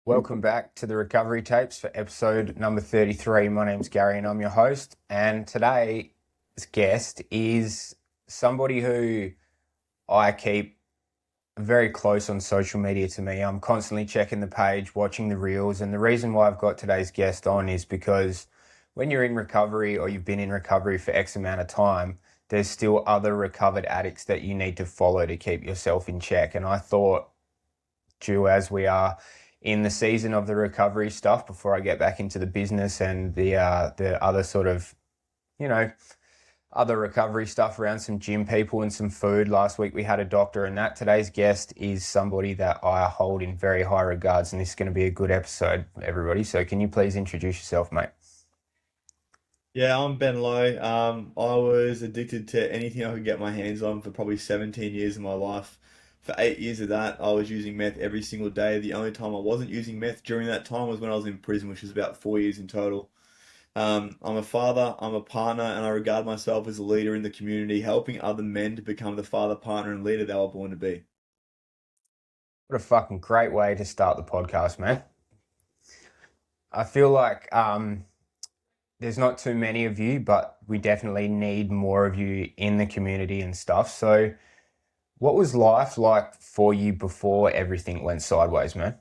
Welcome back to the Recovery Tapes for episode number 33. My name's Gary and I'm your host. And today's guest is somebody who I keep very close on social media to me. I'm constantly checking the page, watching the reels. And the reason why I've got today's guest on is because when you're in recovery or you've been in recovery for X amount of time, there's still other recovered addicts that you need to follow to keep yourself in check. And I thought, due as we are in the season of the recovery stuff before I get back into the business and the other sort of, you know, other recovery stuff around some gym people and some food. Last week we had a doctor and that. Today's guest is somebody that I hold in very high regards, and this is going to be a good episode, everybody. So can you please introduce yourself, mate? Yeah, I'm Ben Lowe. I was addicted to anything I could get my hands on for probably 17 years of my life. For 8 years of that, I was using meth every single day. The only time I wasn't using meth during that time was when I was in prison, which was about 4 years in total. I'm a father, I'm a partner, and I regard myself as a leader in the community, helping other men to become the father, partner, and leader they were born to be. What a fucking great way to start the podcast, man. I feel like there's not too many of you, but we definitely need more of you in the community and stuff. So what was life like for you before everything went sideways, man?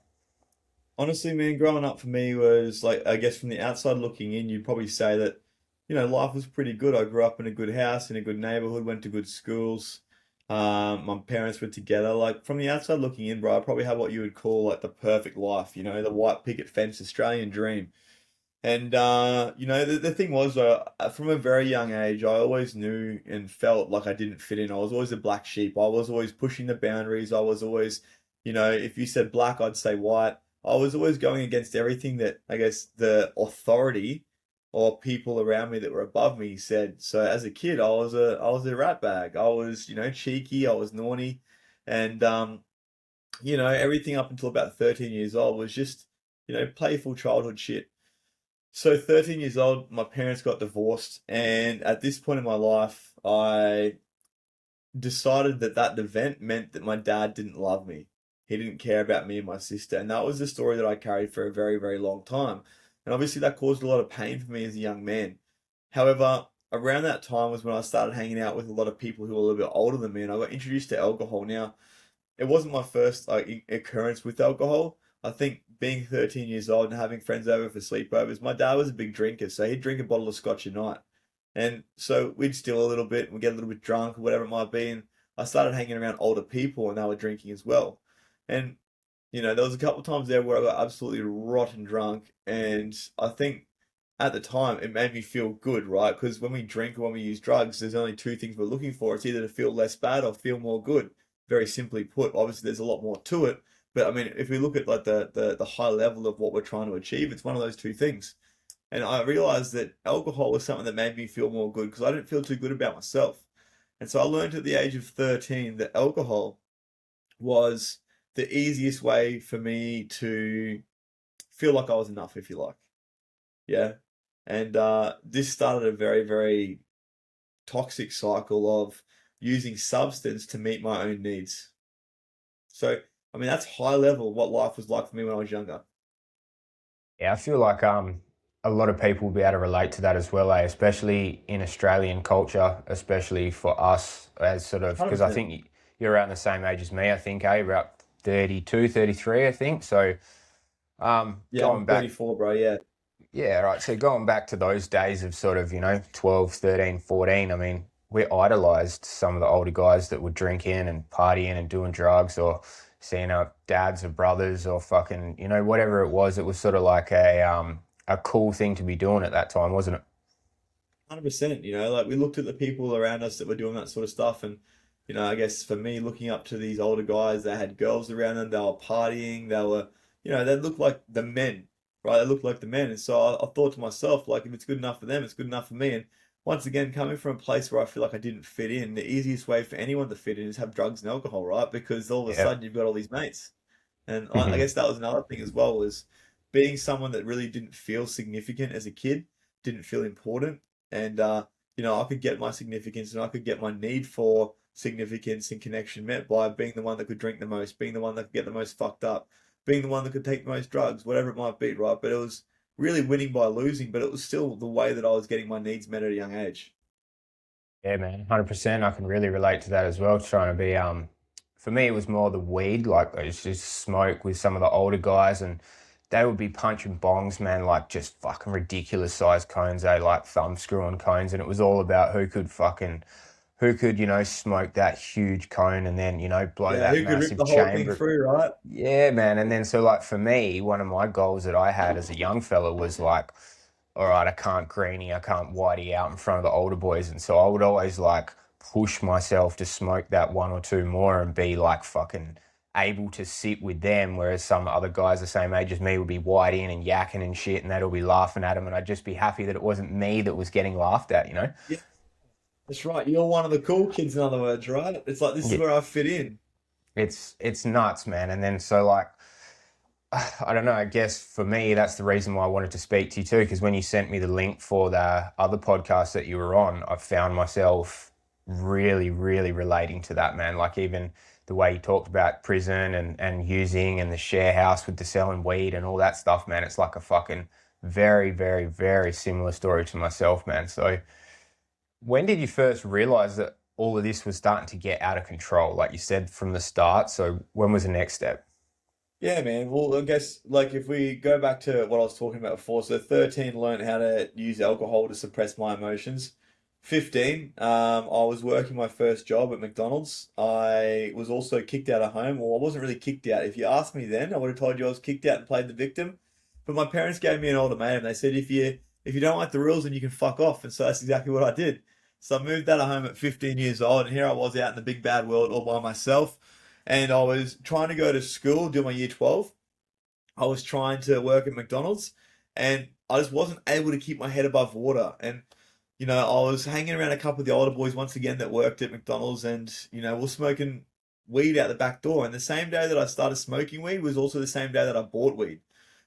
Honestly, man, growing up for me was like, I guess from the outside looking in, you'd probably say that, life was pretty good. I grew up in a good house, in a good neighborhood, went to good schools. My parents were together. Like from the outside looking in, bro, I probably had what you would call like the perfect life, the white picket fence Australian dream. And the thing was, from a very young age, I always knew and felt like I didn't fit in. I was always a black sheep. I was always pushing the boundaries. I was always, if you said black, I'd say white. I was always going against everything that I guess the authority or people around me that were above me said. So as a kid, I was a rat bag. I was, cheeky. I was naughty, and everything up until about 13 years old was just, playful childhood shit. So 13 years old, my parents got divorced, and at this point in my life, I decided that that event meant that my dad didn't love me. He didn't care about me and my sister, and that was the story that I carried for a very, very long time. And obviously that caused a lot of pain for me as a young man. However, around that time was when I started hanging out with a lot of people who were a little bit older than me, and I got introduced to alcohol. Now, it wasn't my first like occurrence with alcohol. I think being 13 years old and having friends over for sleepovers, my dad was a big drinker, so he'd drink a bottle of scotch a night. And so we'd steal a little bit and we'd get a little bit drunk or whatever it might be. And I started hanging around older people and they were drinking as well. And, there was a couple of times there where I got absolutely rotten drunk. And I think at the time it made me feel good, right? Because when we drink or when we use drugs, there's only two things we're looking for. It's either to feel less bad or feel more good. Very simply put, obviously there's a lot more to it. But I mean, if we look at like the high level of what we're trying to achieve, it's one of those two things. And I realized that alcohol was something that made me feel more good because I didn't feel too good about myself. And so I learned at the age of 13 that alcohol was the easiest way for me to feel like I was enough, if you like. Yeah. And this started a very, very toxic cycle of using substance to meet my own needs. So, I mean, that's high level what life was like for me when I was younger. Yeah, I feel like a lot of people will be able to relate to that as well, eh? Especially in Australian culture, especially for us as sort of because I 100%. think you're around the same age as me. I think, eh, about 32, 33, I think. So Yeah, I'm going back, 34, bro. Yeah. yeah, right. So going back to those days of sort of 12, 13, 14. I mean, we idolized some of the older guys that would drink in and partying and doing drugs, or seeing our dads or brothers or fucking whatever it was. It was sort of like a cool thing to be doing at that time, wasn't it? 100%, like we looked at the people around us that were doing that sort of stuff, and I guess for me, looking up to these older guys that had girls around them, they were partying, they were, they looked like the men, right? They looked like the men, and so I thought to myself, like, if it's good enough for them, it's good enough for me. And once again, coming from a place where I feel like I didn't fit in, the easiest way for anyone to fit in is have drugs and alcohol, right? Because all of a Yeah. sudden you've got all these mates, and I guess that was another thing as well, was being someone that really didn't feel significant as a kid, didn't feel important, and I could get my significance and I could get my need for significance and connection met by being the one that could drink the most, being the one that could get the most fucked up, being the one that could take the most drugs, whatever it might be, right? But it was really winning by losing, but it was still the way that I was getting my needs met at a young age. Yeah, man, 100%. I can really relate to that as well. Trying to be, for me, it was more the weed. Like, I used to smoke with some of the older guys, and they would be punching bongs, man, like just fucking ridiculous sized cones. They like thumb screwing cones, and it was all about who could, smoke that huge cone and then, blow Yeah, that who could rip massive the whole thing chamber. through, right? Yeah, man. And then so like for me, one of my goals that I had as a young fella was like, all right, I can't greenie, I can't whitey out in front of the older boys. And so I would always like push myself to smoke that one or two more and be like fucking able to sit with them. Whereas some other guys the same age as me would be whiteying and yakking and shit, and they'd all be laughing at them. And I'd just be happy that it wasn't me that was getting laughed at, you know? Yeah, that's right. You're one of the cool kids, in other words, right? It's like this is Yeah. where I fit in. It's nuts, man. And then so like I don't know. I guess for me, that's the reason why I wanted to speak to you too. Because when you sent me the link for the other podcast that you were on, I found myself really, really relating to that, man. Like even the way you talked about prison and using and the share house with the selling weed and all that stuff, man. It's like a fucking very, very, very similar story to myself, man. So when did you first realize that all of this was starting to get out of control? Like you said from the start. So when was the next step? Yeah, man. Well, I guess like if we go back to what I was talking about before, so 13 learned how to use alcohol to suppress my emotions. 15, I was working my first job at McDonald's. I was also kicked out of home. Well, I wasn't really kicked out. If you asked me then, I would have told you I was kicked out and played the victim. But my parents gave me an ultimatum. They said if you don't like the rules, then you can fuck off. And so that's exactly what I did. So I moved out of home at 15 years old, and here I was out in the big bad world all by myself. And I was trying to go to school, do my year 12. I was trying to work at McDonald's, and I just wasn't able to keep my head above water. And I was hanging around a couple of the older boys once again that worked at McDonald's, and we're smoking weed out the back door. And the same day that I started smoking weed was also the same day that I bought weed.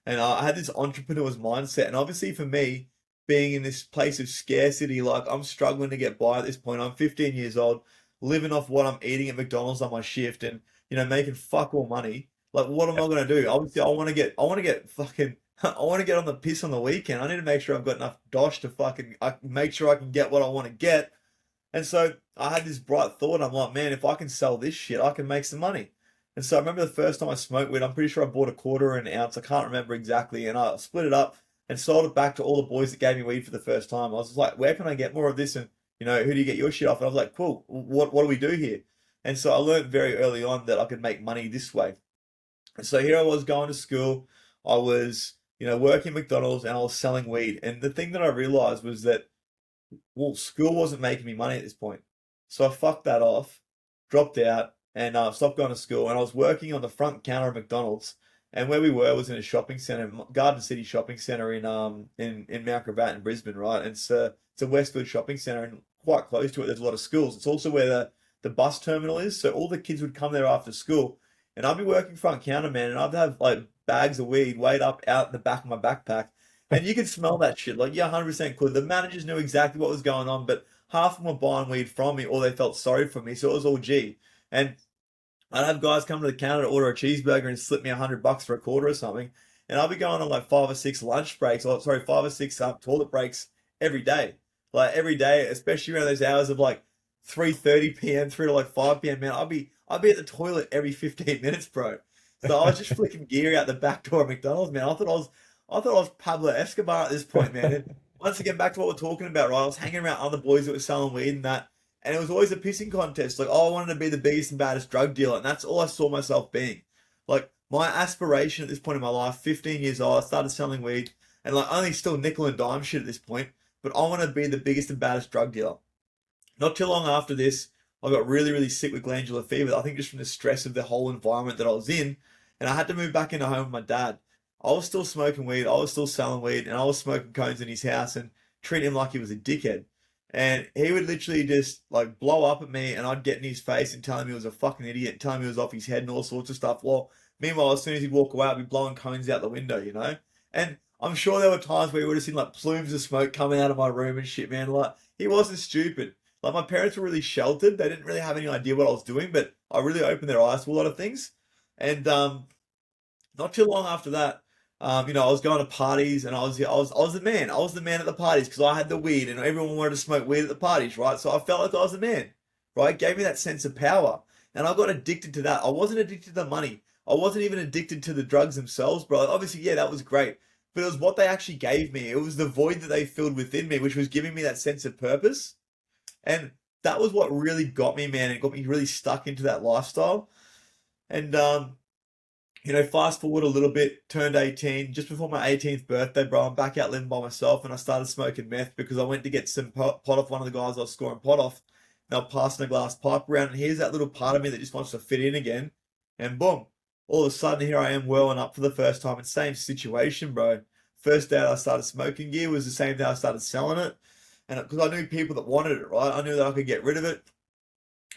And I had this entrepreneur's mindset. And obviously for me, being in this place of scarcity, like I'm struggling to get by at this point. I'm 15 years old, living off what I'm eating at McDonald's on my shift, and making fuck all money. Like, what am I gonna do? Obviously, I want to get fucking, I want to get on the piss on the weekend. I need to make sure I've got enough dosh to fucking, make sure I can get what I want to get. And so I had this bright thought. I'm like, man, if I can sell this shit, I can make some money. And so I remember the first time I smoked weed, I'm pretty sure I bought a quarter or an ounce. I can't remember exactly. And I split it up and sold it back to all the boys that gave me weed for the first time. I was just like, where can I get more of this? And, who do you get your shit off? And I was like, cool, what do we do here? And so I learned very early on that I could make money this way. And so here I was going to school. I was, working at McDonald's, and I was selling weed. And the thing that I realized was that, well, school wasn't making me money at this point. So I fucked that off, dropped out, and stopped going to school. And I was working on the front counter of McDonald's. And where we were was in a shopping centre, Garden City Shopping Centre in Mount Gravatt in Brisbane, right? And it's a Westfield shopping centre, and quite close to it, there's a lot of schools. It's also where the bus terminal is. So all the kids would come there after school. And I'd be working front counter, man, and I'd have like bags of weed weighed up out in the back of my backpack. And you could smell that shit. Like, yeah, 100% could. The managers knew exactly what was going on, but half of them were buying weed from me, or they felt sorry for me. So it was all G. And I'd have guys come to the counter to order a cheeseburger and slip me $100 for a quarter or something. And I'll be going on like 5 or 6 lunch breaks, or sorry, 5 or 6 toilet breaks every day. Like every day, especially around those hours of like 3:30 p.m. through to like 5 p.m. Man, I'd be at the toilet every 15 minutes, bro. So I was just flicking gear out the back door of McDonald's, man. I thought I was Pablo Escobar at this point, man. And once again, back to what we're talking about, right? I was hanging around other boys that were selling weed and that, and it was always a pissing contest. Like, oh, I wanted to be the biggest and baddest drug dealer, and that's all I saw myself being. Like, my aspiration at this point in my life, 15 years old, I started selling weed, and like only still nickel and dime shit at this point, but I want to be the biggest and baddest drug dealer. Not too long after this, I got really, really sick with glandular fever. I think just from the stress of the whole environment that I was in, and I had to move back into home with my dad. I was still smoking weed, I was still selling weed, and I was smoking cones in his house and treating him like he was a dickhead. And he would literally just like blow up at me, and I'd get in his face and tell him he was a fucking idiot, and tell him he was off his head and all sorts of stuff. Well, meanwhile, as soon as he'd walk away, I'd be blowing cones out the window. And I'm sure there were times where you would have seen like plumes of smoke coming out of my room and shit, man. Like, he wasn't stupid. Like, my parents were really sheltered. They didn't really have any idea what I was doing, but I really opened their eyes to a lot of things. And Not too long after that, I was going to parties and I was the man. I was the man at the parties because I had the weed and everyone wanted to smoke weed at the parties, right? So I felt like I was the man, right? It gave me that sense of power. And I got addicted to that. I wasn't addicted to the money. I wasn't even addicted to the drugs themselves, bro. Obviously, yeah, that was great. But it was what they actually gave me. It was the void that they filled within me, which was giving me that sense of purpose. And that was what really got me, man. It got me really stuck into that lifestyle. And fast forward a little bit, turned 18, just before my 18th birthday, bro. I'm back out living by myself and I started smoking meth because I went to get some pot off one of the guys I was scoring pot off. And I'm passing a glass pipe around, and here's that little part of me that just wants to fit in again. And boom, all of a sudden, here I am welling up for the first time. And same situation, bro. First day I started smoking gear was the same day I started selling it. And because I knew people that wanted it, right? I knew that I could get rid of it.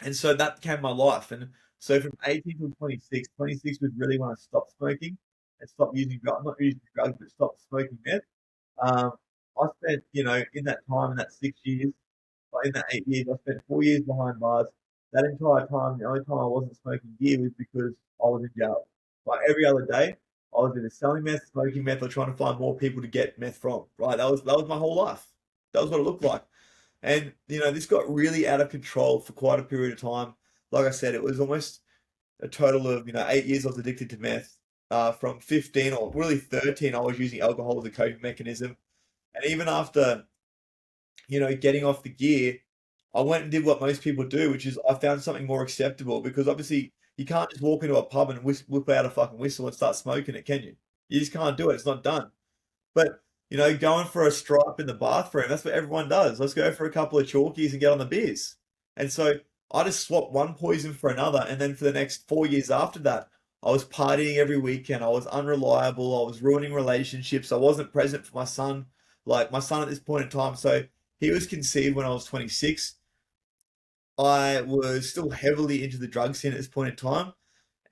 And so that became my life. And so from 18 to 26, 26 was really when I stopped smoking and stopped using drugs, not using drugs, but stopped smoking meth. Um, I spent, in that time, in that 6 years, in that 8 years, I spent 4 years behind bars. That entire time, the only time I wasn't smoking gear was because I was in jail. Like every other day, I was either selling meth, smoking meth, or trying to find more people to get meth from. Right, that was my whole life. That was what it looked like. And this got really out of control for quite a period of time. Like I said, it was almost a total of 8 years I was addicted to meth. From 15 or really 13, I was using alcohol as a coping mechanism. And even after getting off the gear, I went and did what most people do, which is I found something more acceptable because obviously you can't just walk into a pub and whip out a fucking whistle and start smoking it, can you? You just can't do it. It's not done. But going for a stripe in the bathroom, that's what everyone does. Let's go for a couple of chalkies and get on the beers. And so I just swapped one poison for another, and then for the next 4 years after that, I was partying every weekend. I was unreliable. I was ruining relationships. I wasn't present for my son, like my son at this point in time. So he was conceived when I was 26. I was still heavily into the drug scene at this point in time,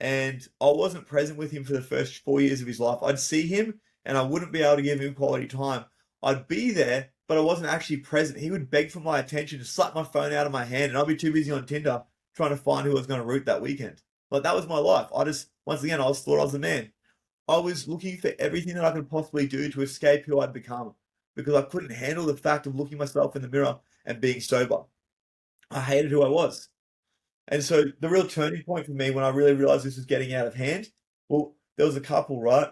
and I wasn't present with him for the first 4 years of his life. I'd see him and I wouldn't be able to give him quality time. I'd be there, but I wasn't actually present. He would beg for my attention, slap my phone out of my hand, and I'd be too busy on Tinder trying to find who I was going to root that weekend. Like that was my life. Once again, I thought I was the man. I was looking for everything that I could possibly do to escape who I'd become because I couldn't handle the fact of looking myself in the mirror and being sober. I hated who I was. And so the real turning point for me when I really realized this was getting out of hand, well, there was a couple, right?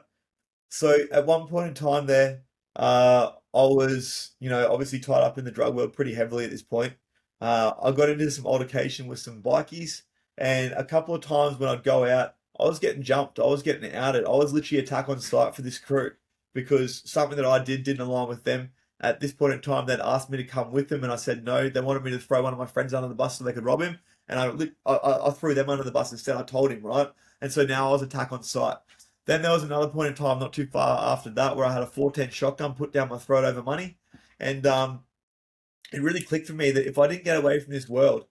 So at one point in time there, I was, obviously tied up in the drug world pretty heavily at this point. I got into some altercation with some bikies, and a couple of times when I'd go out, I was getting jumped, I was getting outed, I was literally attacked on sight for this crew because something that I did didn't align with them. At this point in time, they'd asked me to come with them, and I said no. They wanted me to throw one of my friends under the bus so they could rob him, and I threw them under the bus instead. I told him, right? And so now I was attacked on sight. Then there was another point in time, not too far after that, where I had a 410 shotgun put down my throat over money, and it really clicked for me that if I didn't get away from this world,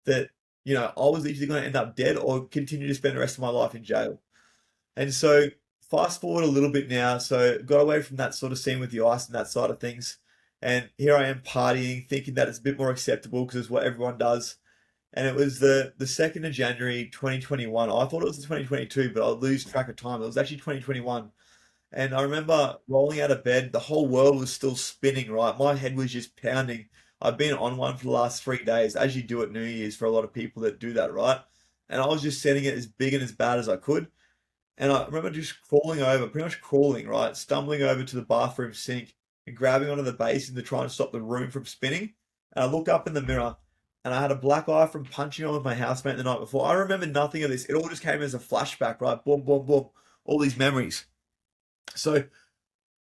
that I was either going to end up dead or continue to spend the rest of my life in jail. And so fast forward a little bit now, so got away from that sort of scene with the ice and that side of things, and here I am partying, thinking that it's a bit more acceptable because it's what everyone does. And it was the 2nd of January 2021. I thought it was the 2022, but I'll lose track of time. It was actually 2021. And I remember rolling out of bed, the whole world was still spinning, right? My head was just pounding. I've been on one for the last 3 days, as you do at New Year's for a lot of people that do that, right? And I was just setting it as big and as bad as I could. And I remember just crawling over, pretty much crawling, right? Stumbling over to the bathroom sink and grabbing onto the basin to try and stop the room from spinning. And I look up in the mirror and I had a black eye from punching on with my housemate the night before. I remember nothing of this. It all just came as a flashback, right? Boom, boom, boom. All these memories. So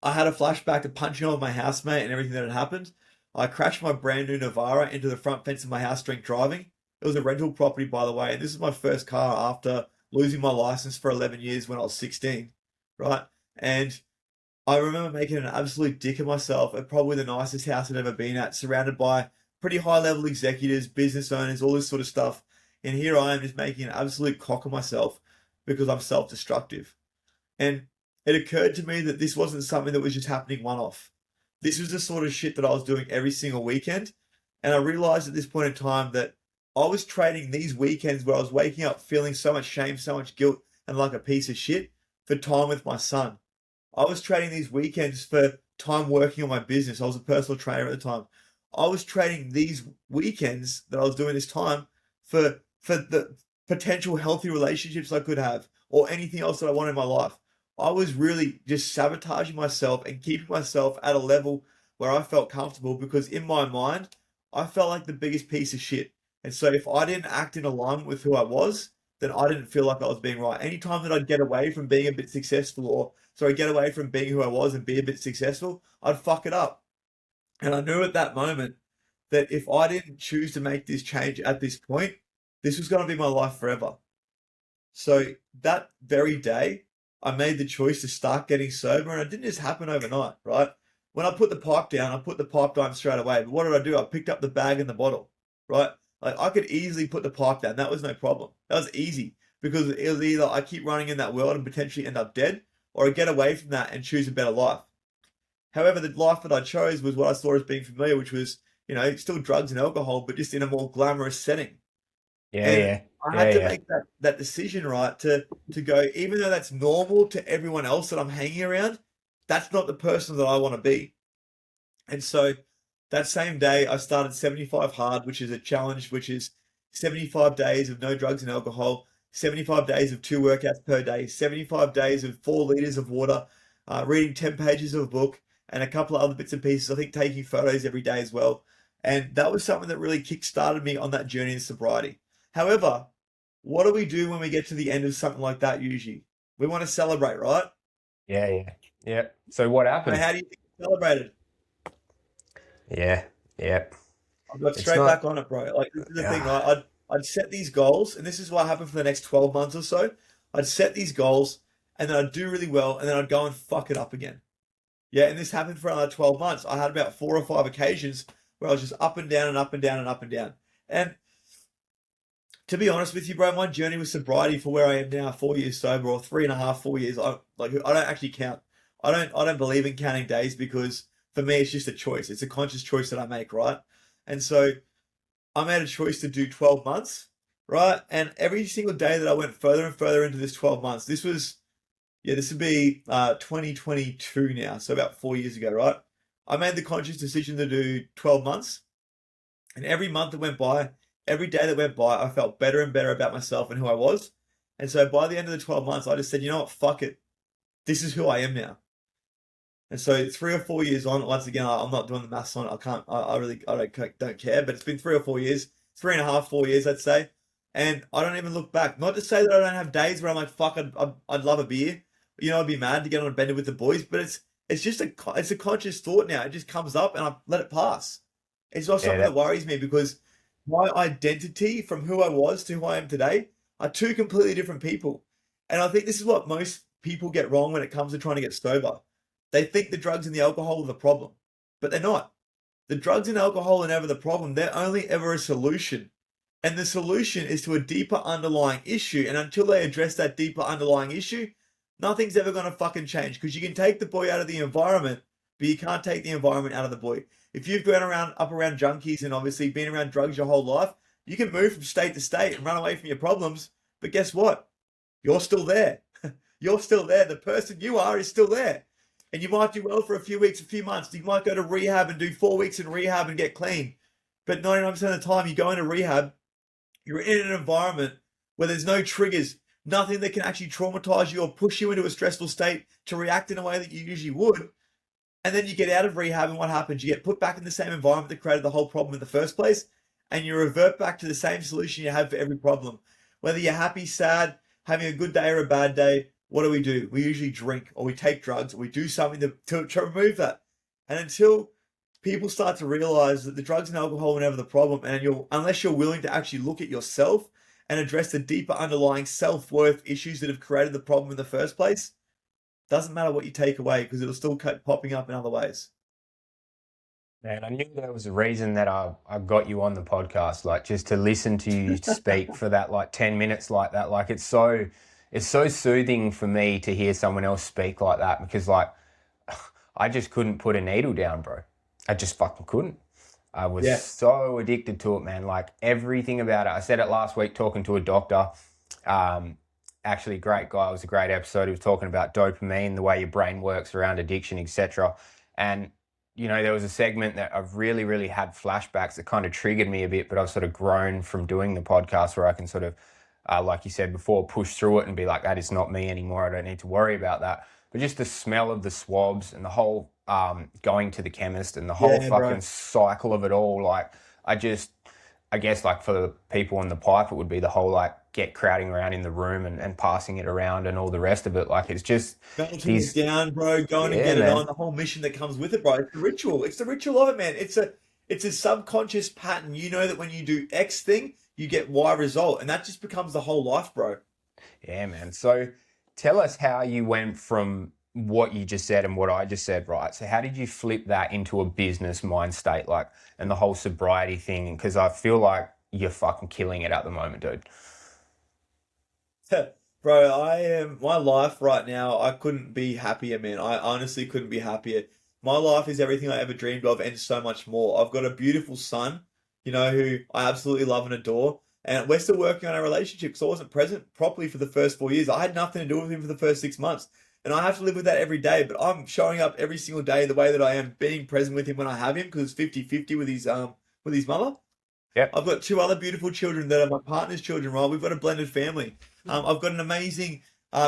I had a flashback to punching on with my housemate and everything that had happened. I crashed my brand new Navara into the front fence of my house drink driving. It was a rental property, by the way, and this is my first car after losing my license for 11 years when I was 16, right? And I remember making an absolute dick of myself at probably the nicest house I'd ever been at, surrounded by pretty high level executives, business owners, all this sort of stuff. And here I am just making an absolute cock of myself because I'm self destructive. And it occurred to me that this wasn't something that was just happening one off. This was the sort of shit that I was doing every single weekend. And I realized at this point in time that I was trading these weekends where I was waking up feeling so much shame, so much guilt, and like a piece of shit for time with my son. I was trading these weekends for time working on my business. I was a personal trainer at the time. I was trading these weekends that I was doing this time for the potential healthy relationships I could have or anything else that I wanted in my life. I was really just sabotaging myself and keeping myself at a level where I felt comfortable because in my mind, I felt like the biggest piece of shit. And so if I didn't act in alignment with who I was, then I didn't feel like I was being right. Anytime that I'd get away from being a bit successful or sorry, get away from being who I was and be a bit successful, I'd fuck it up. And I knew at that moment that if I didn't choose to make this change at this point, this was going to be my life forever. So that very day, I made the choice to start getting sober, and it didn't just happen overnight, right? When I put the pipe down, I put the pipe down straight away. But what did I do? I picked up the bag and the bottle, right? Like I could easily put the pipe down. That was no problem. That was easy because it was either I keep running in that world and potentially end up dead, or I get away from that and choose a better life. However, the life that I chose was what I saw as being familiar, which was, still drugs and alcohol, but just in a more glamorous setting. Yeah, And yeah, I yeah, had to yeah, make that decision, right, to go, even though that's normal to everyone else that I'm hanging around, that's not the person that I want to be. And so that same day, I started 75 Hard, which is a challenge, which is 75 days of no drugs and alcohol, 75 days of 2 workouts per day, 75 days of 4 liters of water, reading 10 pages of a book, and a couple of other bits and pieces. I think taking photos every day as well. And that was something that really kick-started me on that journey in sobriety. However, what do we do when we get to the end of something like that usually? We want to celebrate, right? yeah, yeah, yeah. So what So happened? how do you think you celebrated? Yeah, yeah. I got It's straight not. back on it, bro. Like this is the thing, right? Ah, I'd set these goals, and this is what happened for the next 12 months or so. I'd set these goals, and then I'd do really well, and then I'd go and fuck it up again. Yeah, and this happened for another 12 months. I had about 4 or 5 occasions where I was just up and down and up and down and up and down. And to be honest with you, bro, my journey with sobriety for where I am now, 4 years sober or 3.5, 4 years, I don't actually count. I don't believe in counting days because for me it's just a choice. It's a conscious choice that I make, right? And so I made a choice to do 12 months, right? And every single day that I went further and further into this 12 months, this would be 2022 now, so about 4 years ago, right? I made the conscious decision to do 12 months, and every month that went by, every day that went by, I felt better and better about myself and who I was. And so by the end of the 12 months, I just said, you know what, fuck it. This is who I am now. And so 3 or 4 years on, once again, I'm not doing the maths on it. I can't, I really, I don't care, but it's been 3 or 4 years, 3.5, 4 years, I'd say. And I don't even look back. Not to say that I don't have days where I'm like, fuck, I'd love a beer. I'd be mad to get on a bender with the boys, but it's just it's a conscious thought now. It just comes up and I let it pass. It's not yeah, something that worries me because my identity from who I was to who I am today are two completely different people. And I think this is what most people get wrong when it comes to trying to get sober. They think the drugs and the alcohol are the problem, but they're not. The drugs and alcohol are never the problem. They're only ever a solution. And the solution is to a deeper underlying issue. And until they address that deeper underlying issue, nothing's ever going to fucking change because you can take the boy out of the environment, but you can't take the environment out of the boy. If you've gone up around junkies and obviously been around drugs your whole life, you can move from state to state and run away from your problems. But guess what? You're still there. You're still there. The person you are is still there. And you might do well for a few weeks, a few months. You might go to rehab and do 4 weeks in rehab and get clean. But 99% of the time you go into rehab, you're in an environment where there's no triggers, nothing that can actually traumatize you or push you into a stressful state to react in a way that you usually would. And then you get out of rehab and what happens? You get put back in the same environment that created the whole problem in the first place. And you revert back to the same solution you have for every problem. Whether you're happy, sad, having a good day or a bad day, what do? We usually drink or we take drugs or we do something to remove that. And until people start to realize that the drugs and alcohol are never the problem, and unless you're willing to actually look at yourself and address the deeper underlying self-worth issues that have created the problem in the first place, doesn't matter what you take away because it'll still keep popping up in other ways. man. I knew there was a reason that I got you on the podcast, like just to listen to you speak for that like 10 minutes like that. Like it's so soothing for me to hear someone else speak like that because like I just couldn't put a needle down, bro. I just fucking couldn't. I was Yeah. so addicted to it, man. Like everything about it. I said it last week talking to a doctor. Um, actually a great guy. It was a great episode. He was talking about dopamine, the way your brain works around addiction, etc. And there was a segment that I've really, really had flashbacks that kind of triggered me a bit, but I've sort of grown from doing the podcast where I can sort of, like you said before, push through it and be like, that is not me anymore. I don't need to worry about that. But just the smell of the swabs and the whole going to the chemist and the whole Yeah, bro. fucking cycle of it all, like, I guess like for the people in the pipe, it would be the whole like get crowding around in the room and passing it around and all the rest of it. Like it's just Melting it these, down, bro, going to yeah, get it man. on, the whole mission that comes with it, bro. It's the ritual. It's the ritual of it, man. It's a subconscious pattern. You know that when you do X thing, you get Y result, and that just becomes the whole life, bro. Yeah, man. So tell us how you went from what you just said and what I just said, right? So how did you flip that into a business mind state, like, and the whole sobriety thing? Because I feel like you're fucking killing it at the moment, dude. Bro, my life right now, I couldn't be happier, man. I honestly couldn't be happier. My life is everything I ever dreamed of and so much more. I've got a beautiful son, who I absolutely love and adore. And we're still working on our relationship because I wasn't present properly for the first 4 years. I had nothing to do with him for the first 6 months. And I have to live with that every day. But I'm showing up every single day the way that I am, being present with him when I have him because it's 50-50 with his mother. Yep. I've got two other beautiful children that are my partner's children, right? We've got a blended family. I've got an amazing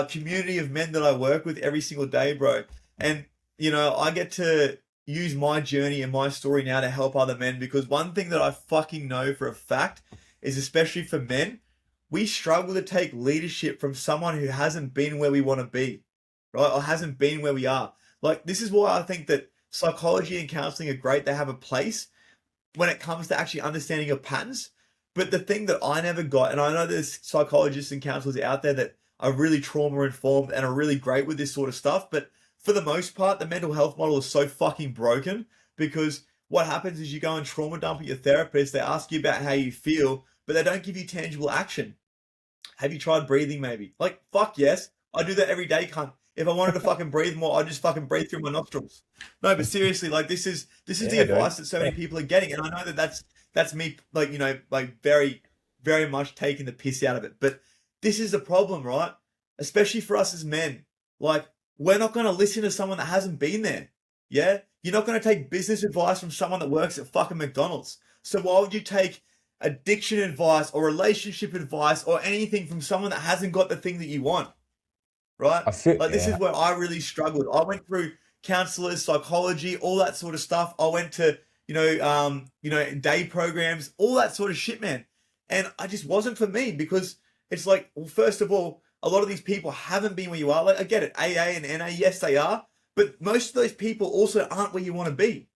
community of men that I work with every single day, bro. And, I get to use my journey and my story now to help other men because one thing that I fucking know for a fact is, especially for men, we struggle to take leadership from someone who hasn't been where we want to be, right? Or hasn't been where we are. Like, this is why I think that psychology and counseling are great. They have a place when it comes to actually understanding your patterns. But the thing that I never got, and I know there's psychologists and counselors out there that are really trauma informed and are really great with this sort of stuff. But for the most part, the mental health model is so fucking broken because what happens is you go and trauma dump at your therapist. They ask you about how you feel, but they don't give you tangible action. Have you tried breathing maybe? Like, fuck yes. I do that every day, cunt. If I wanted to fucking breathe more, I'd just fucking breathe through my nostrils. No, but seriously, like this is the Yeah, dude. advice that so many people are getting, and I know that that's me, like like very very much taking the piss out of it. But this is the problem, right? Especially for us as men, like we're not going to listen to someone that hasn't been there. Yeah, you're not going to take business advice from someone that works at fucking McDonald's. So why would you take addiction advice or relationship advice or anything from someone that hasn't got the thing that you want? Right? I feel, Like this is yeah. where I really struggled. I went through counselors, psychology, all that sort of stuff. I went to, day programs, all that sort of shit, man. And I just wasn't for me because it's like, well, first of all, a lot of these people haven't been where you are. Like I get it, AA and NA, yes, they are, but most of those people also aren't where you want to be.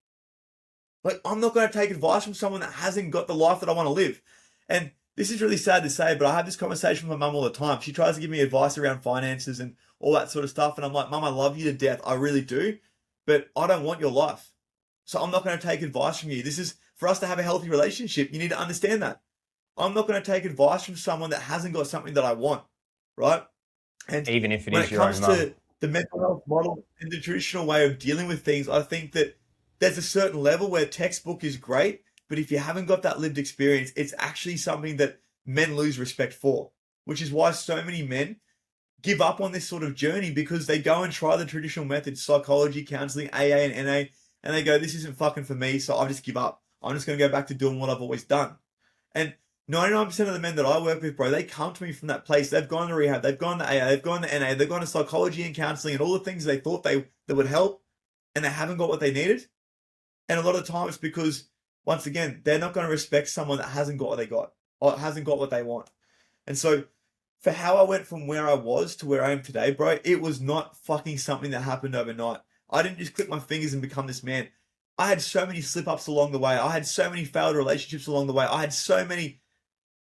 Like, I'm not going to take advice from someone that hasn't got the life that I want to live. And this is really sad to say, but I have this conversation with my mum all the time. She tries to give me advice around finances and all that sort of stuff. And I'm like, Mum, I love you to death. I really do. But I don't want your life. So I'm not going to take advice from you. This is for us to have a healthy relationship. You need to understand that. I'm not going to take advice from someone that hasn't got something that I want. Right. And Even if it when is it your own comes mum. to the mental health model and the traditional way of dealing with things, I think that there's a certain level where textbook is great, but if you haven't got that lived experience, it's actually something that men lose respect for, which is why so many men give up on this sort of journey because they go and try the traditional methods, psychology, counseling, AA and NA, and they go, this isn't fucking for me, so I'll just give up. I'm just going to go back to doing what I've always done. And 99% of the men that I work with, bro, they come to me from that place. They've gone to rehab, they've gone to AA, they've gone to NA, they've gone to psychology and counseling and all the things they thought that would help, and they haven't got what they needed. And a lot of the time it's because, once again, they're not going to respect someone that hasn't got what they got or hasn't got what they want. And so for how I went from where I was to where I am today, bro, it was not fucking something that happened overnight. I didn't just click my fingers and become this man. I had so many slip ups along the way. I had so many failed relationships along the way. I had so many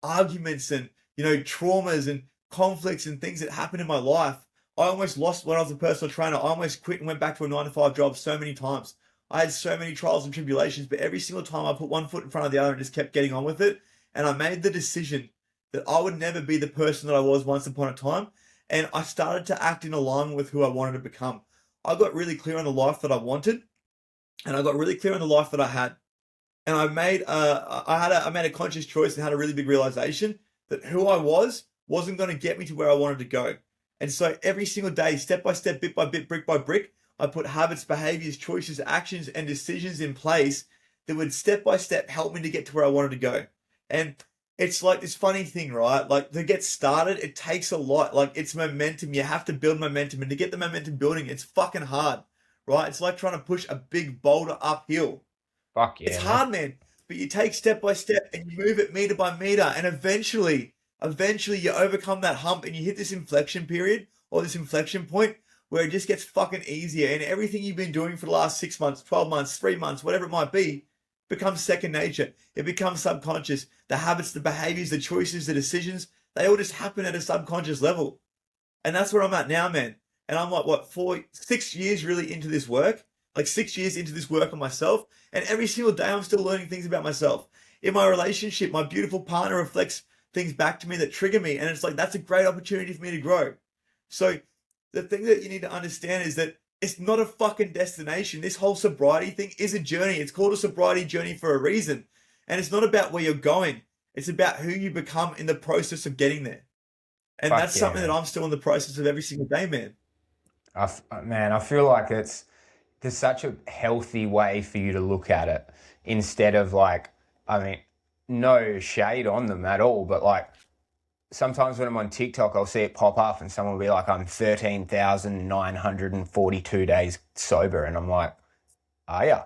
arguments and, traumas and conflicts and things that happened in my life. I almost lost when I was a personal trainer. I almost quit and went back to a 9 to 5 job so many times. I had so many trials and tribulations, but every single time I put one foot in front of the other and just kept getting on with it. And I made the decision that I would never be the person that I was once upon a time. And I started to act in alignment with who I wanted to become. I got really clear on the life that I wanted, and I got really clear on the life that I had. And I made a conscious choice and had a really big realization that who I was wasn't going to get me to where I wanted to go. And so every single day, step by step, bit by bit, brick by brick, I put habits, behaviors, choices, actions, and decisions in place that would step by step help me to get to where I wanted to go. And it's like this funny thing, right? Like to get started, it takes a lot. Like it's momentum. You have to build momentum. And to get the momentum building, it's fucking hard, right? It's like trying to push a big boulder uphill. Fuck It's yeah, man. hard, man. But you take step by step and you move it meter by meter. And eventually you overcome that hump and you hit this inflection period or this inflection point where it just gets fucking easier. And everything you've been doing for the last 6 months, 12 months, 3 months, whatever it might be, becomes second nature. It becomes subconscious. The habits, the behaviors, the choices, the decisions, they all just happen at a subconscious level. And that's where I'm at now, man. And I'm like, what, 6 years really into this work? Like 6 years into this work on myself. And every single day I'm still learning things about myself. In my relationship, my beautiful partner reflects things back to me that trigger me. And it's like, that's a great opportunity for me to grow. So the thing that you need to understand is that it's not a fucking destination. This whole sobriety thing is a journey. It's called a sobriety journey for a reason. And it's not about where you're going. It's about who you become in the process of getting there. And Fuck that's yeah, something that man. I'm still in the process of every single day, man. Man, I feel like there's such a healthy way for you to look at it instead of like, I mean, no shade on them at all, but like sometimes when I'm on TikTok, I'll see it pop up and someone will be like, I'm 13,942 days sober. And I'm like, oh yeah,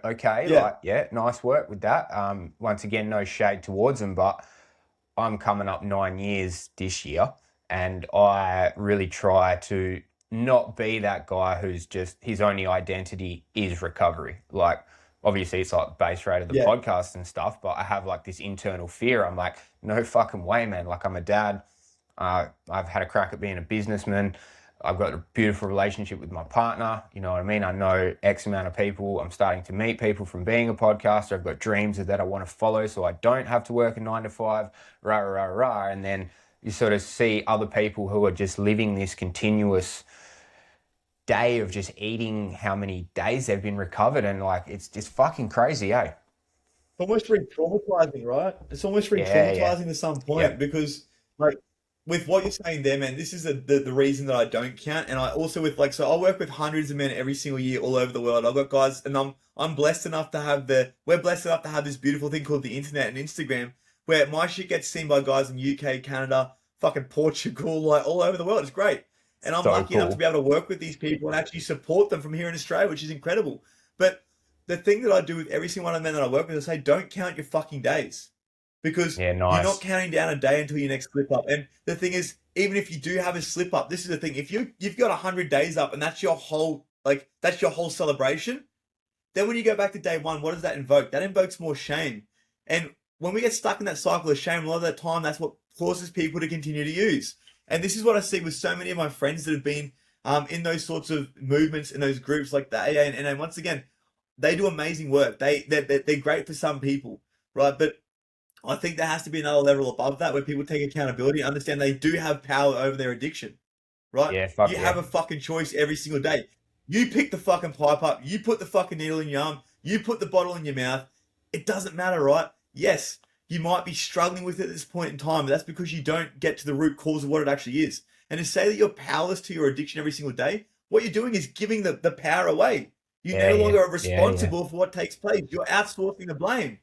okay. Yeah. Like, yeah, nice work with that. Once again, no shade towards them, but I'm coming up 9 years this year, and I really try to not be that guy who's just his only identity is recovery. Like, obviously, it's like base rate of the Yeah. podcast and stuff, but I have like this internal fear. I'm like, no fucking way, man. Like, I'm a dad. I've had a crack at being a businessman. I've got a beautiful relationship with my partner. You know what I mean? I know X amount of people. I'm starting to meet people from being a podcaster. I've got dreams that I want to follow so I don't have to work a 9 to 5, rah, rah, rah, rah. And then you sort of see other people who are just living this continuous day of just eating how many days they've been recovered. And like, it's just fucking crazy, eh? Almost re-traumatizing, right? It's almost Yeah, yeah. re-traumatizing to some point Yep. because, like, with what you're saying there, man, this is the reason that I don't count. And I also with like, so I work with hundreds of men every single year all over the world. I've got guys, and I'm blessed enough to have we're blessed enough to have this beautiful thing called the internet and Instagram, where my shit gets seen by guys in UK, Canada, fucking Portugal, like all over the world. It's great. And I'm So lucky enough to be cool. able to work with these people and actually support them from here in Australia, which is incredible. But the thing that I do with every single one of the men that I work with is say, don't count your fucking days because Yeah, you're not nice. counting down a day until your next slip up. And the thing is, even if you do have a slip up, this is the thing. If you've got 100 days up and that's your whole celebration, then when you go back to day one, what does that invoke? That invokes more shame. And when we get stuck in that cycle of shame, a lot of that time, that's what causes people to continue to use. And this is what I see with so many of my friends that have been in those sorts of movements, in those groups like the AA and NA. Once again, they do amazing work. They're great for some people, right? But I think there has to be another level above that where people take accountability and understand they do have power over their addiction, right? Yeah, fuck You have yeah. a fucking choice every single day. You pick the fucking pipe up, you put the fucking needle in your arm, you put the bottle in your mouth. It doesn't matter, right? Yes, you might be struggling with it at this point in time, but that's because you don't get to the root cause of what it actually is. And to say that you're powerless to your addiction every single day, what you're doing is giving the power away. You Yeah, no yeah. longer are Yeah, yeah. responsible for what takes place. You're outsourcing the blame,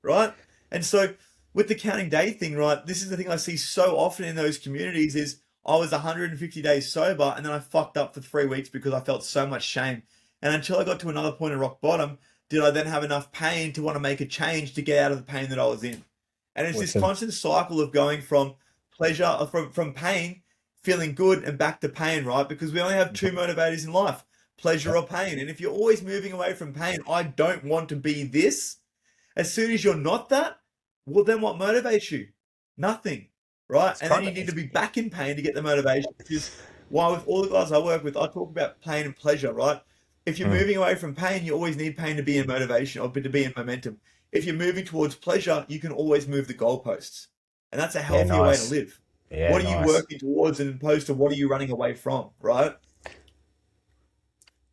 right? And so with the counting day thing, right, this is the thing I see so often in those communities is I was 150 days sober and then I fucked up for 3 weeks because I felt so much shame. And until I got to another point of rock bottom, did I then have enough pain to want to make a change to get out of the pain that I was in? And it's this Awesome. constant cycle of going from pleasure, from pain, feeling good and back to pain, right? Because we only have two motivators in life, pleasure Yep. or pain. And if you're always moving away from pain, I don't want to be this. As soon as you're not that, well, then what motivates you? Nothing, right? It's And then kind you of, need to be back in pain to get the motivation, which is why with all the guys I work with, I talk about pain and pleasure, right? If you're mm, moving away from pain, you always need pain to be in motivation or to be in momentum. If you're moving towards pleasure, you can always move the goalposts. And that's a yeah, healthier way to nice. live. Yeah, What are you nice. working towards as opposed to what are you running away from, right?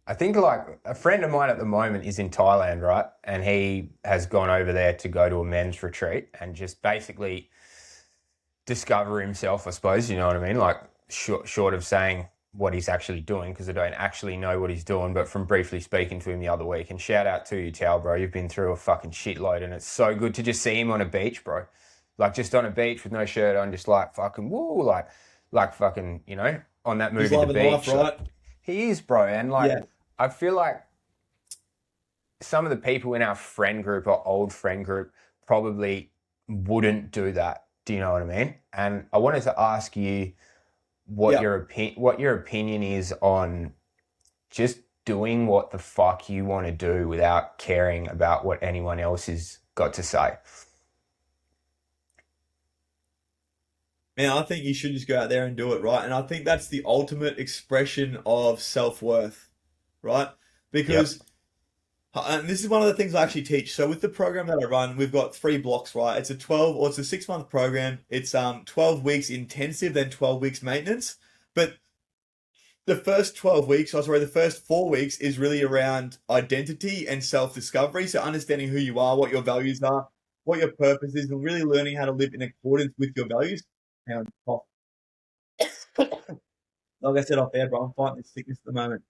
I think like a friend of mine at the moment is in Thailand, right? And he has gone over there to go to a men's retreat and just basically discover himself, I suppose. You know what I mean? Like short of saying what he's actually doing, because I don't actually know what he's doing, but from briefly speaking to him the other week. And shout out to you, Tal, bro. You've been through a fucking shitload, and it's so good to just see him on a beach, bro. Like just on a beach with no shirt on, just like fucking woo, like fucking, on that Just movie The loving life, Beach. Like right? he is, bro. And like Yeah. I feel like some of the people in our friend group or old friend group probably wouldn't do that. Do you know what I mean? And I wanted to ask you Yeah. what your opinion is on just doing what the fuck you want to do without caring about what anyone else has got to say. Man, I think you should just go out there and do it, right? And I think that's the ultimate expression of self-worth, right? Yep. Because and this is one of the things I actually teach. So with the program that I run, we've got 3 blocks, right? It's a 6 month program. It's 12 weeks intensive, then 12 weeks maintenance. But the first 4 weeks is really around identity and self-discovery. So understanding who you are, what your values are, what your purpose is, and really learning how to live in accordance with your values. Hang on, cough. Like I said off air, bro, I'm fighting this sickness at the moment.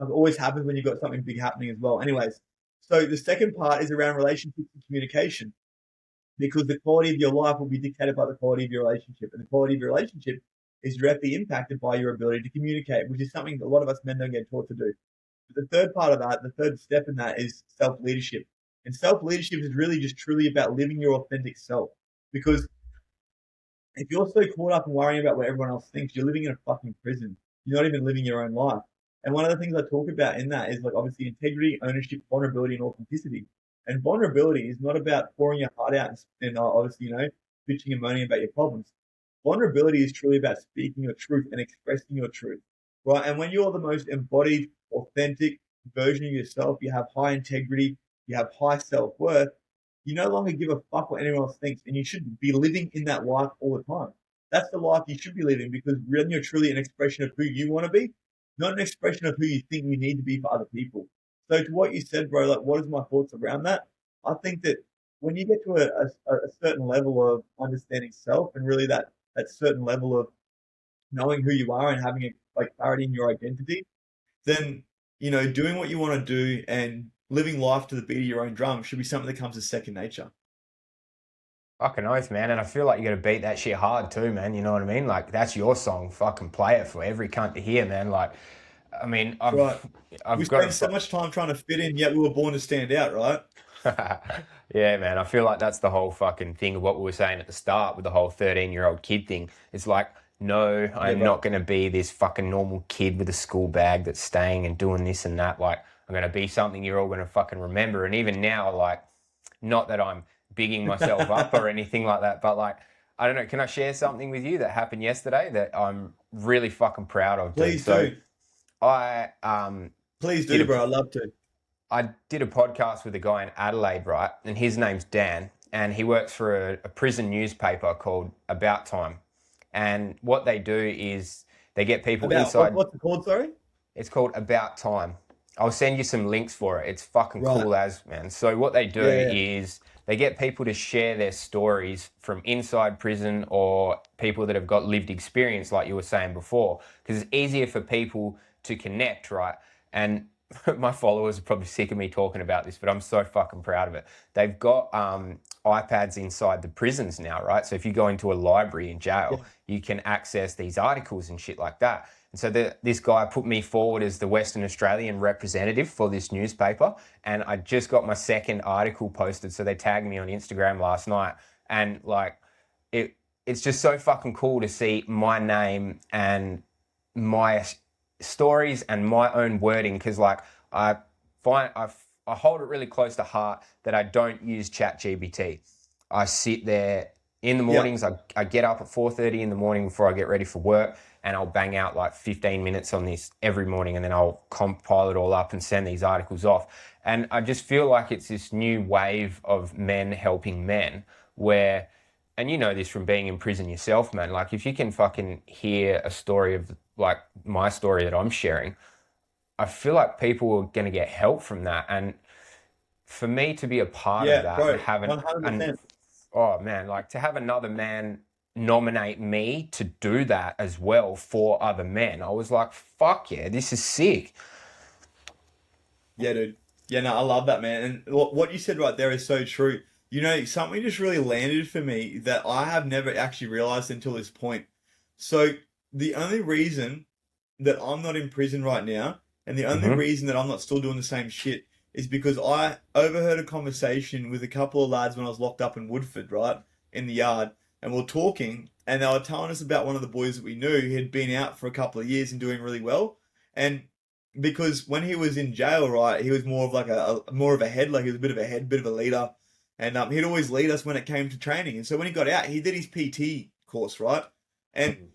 Like it always happens when you've got something big happening as well. Anyways, so the second part is around relationships and communication, because the quality of your life will be dictated by the quality of your relationship, and the quality of your relationship is directly impacted by your ability to communicate, which is something that a lot of us men don't get taught to do. But the third part of that, the third step in that, is self leadership, and self leadership is really just truly about living your authentic self, because if you're so caught up in worrying about what everyone else thinks, you're living in a fucking prison. You're not even living your own life. And one of the things I talk about in that is like obviously integrity, ownership, vulnerability, and authenticity. And vulnerability is not about pouring your heart out and obviously, bitching and moaning about your problems. Vulnerability is truly about speaking your truth and expressing your truth, right? And when you're the most embodied, authentic version of yourself, you have high integrity, you have high self worth, you no longer give a fuck what anyone else thinks, and you should be living in that life all the time. That's the life you should be living, because then you're truly an expression of who you want to be, not an expression of who you think you need to be for other people. So to what you said, bro, like what is my thoughts around that? I think that when you get to a certain level of understanding self, and really that certain level of knowing who you are and having like clarity in your identity, then doing what you want to do and living life to the beat of your own drum should be something that comes as second nature. Fucking oath, man. And I feel like you got to beat that shit hard too, man. You know what I mean? Like that's your song. Fucking play it for every cunt to hear, man. Like, I mean, That's right. We I've got spend so to. much time trying to fit in, yet we were born to stand out, right? Yeah, man. I feel like that's the whole fucking thing of what we were saying at the start with the whole 13-year-old kid thing. It's like, no, Yeah, I'm bro. not going to be this fucking normal kid with a school bag that's staying and doing this and that. Like, I'm going to be something you're all going to fucking remember. And even now, like, not that I'm bigging myself up or anything like that, but like, I don't know. Can I share something with you that happened yesterday that I'm really fucking proud of, dude? Please So do. I Please did do, a bro. I'd love to. I did a podcast with a guy in Adelaide, right? And his name's Dan, and he works for a prison newspaper called About Time. And what they do is they get people About what, inside. what's it called, sorry? It's called About Time. I'll send you some links for it. It's fucking Right. cool as, man. So what they do Yeah, yeah. is they get people to share their stories from inside prison or people that have got lived experience, like you were saying before, because it's easier for people to connect, right? And my followers are probably sick of me talking about this, but I'm so fucking proud of it. They've got iPads inside the prisons now, right? So if you go into a library in jail, Yeah. you can access these articles and shit like that. And so this guy put me forward as the Western Australian representative for this newspaper. And I just got my second article posted. So they tagged me on Instagram last night. And like, it's just so fucking cool to see my name and my stories and my own wording. Because like, I find I hold it really close to heart that I don't use ChatGPT. I sit there in the Yeah. mornings. I get up at 4:30 in the morning before I get ready for work, and I'll bang out like 15 minutes on this every morning, and then I'll compile it all up and send these articles off. And I just feel like it's this new wave of men helping men where, and you know this from being in prison yourself, man, like if you can fucking hear a story of like my story that I'm sharing, I feel like people are going to get help from that. And for me to be a part of Yeah, that and bro. have an 100%. oh man, like to have another man nominate me to do that as well for other men. I was like, fuck yeah, this is sick. Yeah, dude. Yeah, no, I love that, man. And what you said right there is so true. You know, something just really landed for me that I have never actually realized until this point. So, the only reason that I'm not in prison right now, and the only Hmm. reason that I'm not still doing the same shit, is because I overheard a conversation with a couple of lads when I was locked up in Woodford, right, in the yard, and we are talking, and they were telling us about one of the boys that we knew who had been out for a couple of years and doing really well, and because when he was in jail, right, he was more of like more of a head, like he was a bit of a head, bit of a leader, and he'd always lead us when it came to training, and so when he got out, he did his PT course, right, and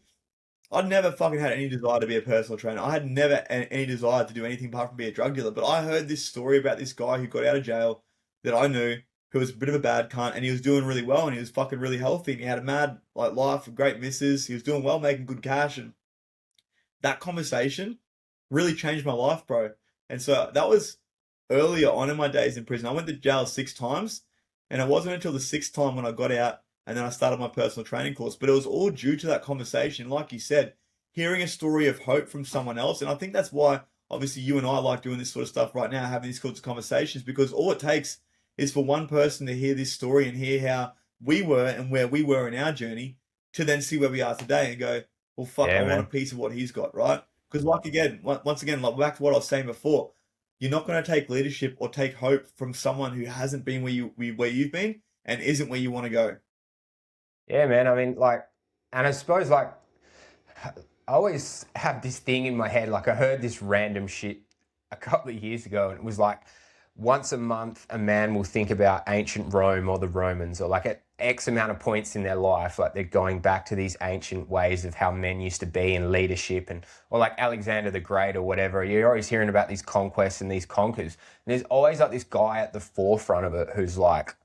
I'd never fucking had any desire to be a personal trainer. I had never any desire to do anything apart from be a drug dealer. But I heard this story about this guy who got out of jail that I knew, who was a bit of a bad cunt, and he was doing really well, and he was fucking really healthy, and he had a mad like life, a great missus. He was doing well, making good cash, and that conversation really changed my life, bro. And so that was earlier on in my days in prison. I went to jail 6 times, and it wasn't until the sixth time when I got out and then I started my personal training course. But it was all due to that conversation. Like you said, hearing a story of hope from someone else. And I think that's why, obviously, you and I like doing this sort of stuff right now, having these sorts of conversations, because all it takes is for one person to hear this story and hear how we were and where we were in our journey to then see where we are today and go, well, fuck, I Yeah, want a man. piece of what he's got, right? Because, like again, once again, like back to what I was saying before, you're not going to take leadership or take hope from someone who hasn't been where you've been and isn't where you want to go. Yeah, man. I mean, like, and I suppose, like, I always have this thing in my head. Like, I heard this random shit a couple of years ago, and it was like, once a month, a man will think about ancient Rome or the Romans, or like at X amount of points in their life, like they're going back to these ancient ways of how men used to be in leadership, and or like Alexander the Great or whatever. You're always hearing about these conquests and these conquers, and there's always like this guy at the forefront of it who's like,